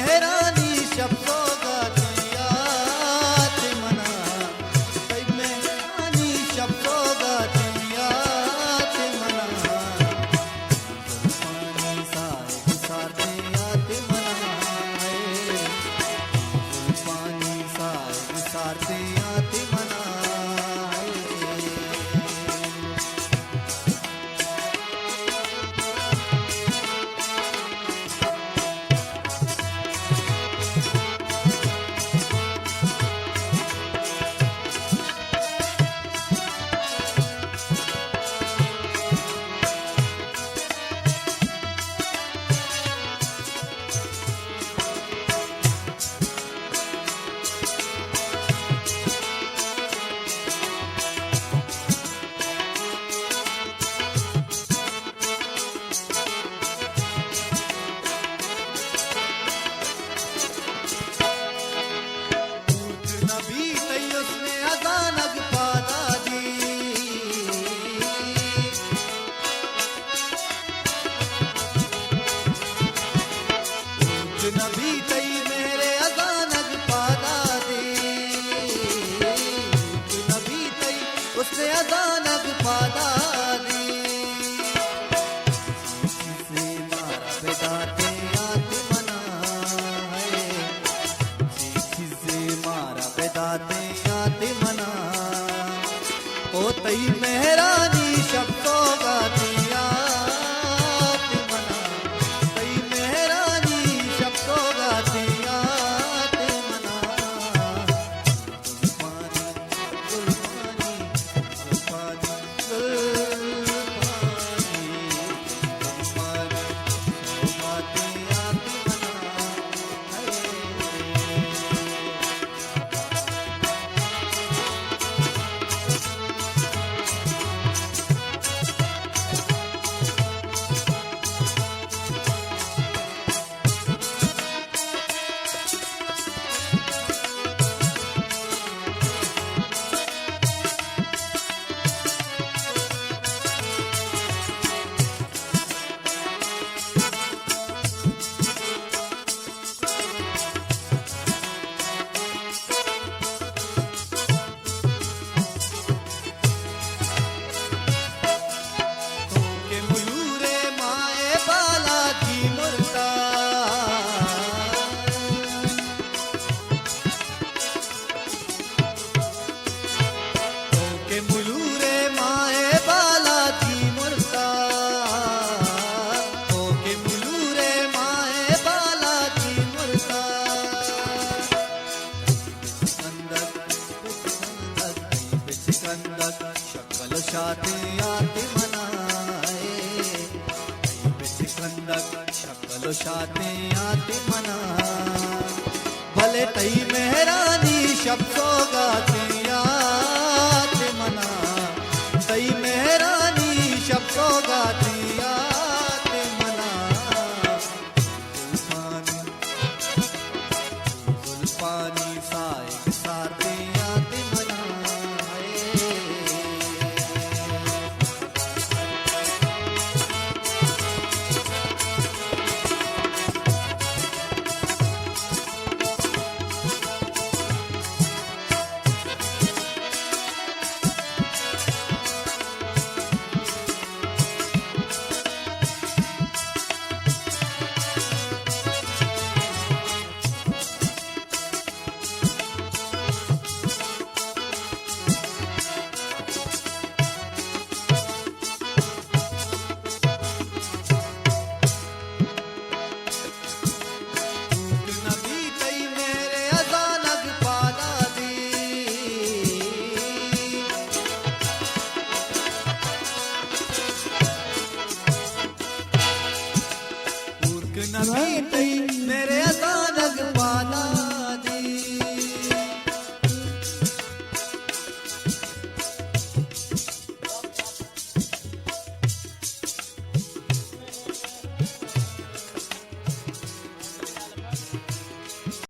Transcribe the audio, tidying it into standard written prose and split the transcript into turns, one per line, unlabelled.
मेहरानी शब्दों गातिया ते मना तई मेहरानी शब्दों गातिया ते मना पानी साए गुसारते आते मना पानी साए गुसारते आते मना नबी तई मेरे अजानक पादा दे नबी तई उसने अजानक पादा दे से मारा बेदाते आते मना है से मारा बेदाते आते मना ओ तई मेहरानी शब्दों गातिया शक्ल शाते आते मनाए शक्ल शाते आते मना भले तई मेहरानी शब्दों गाते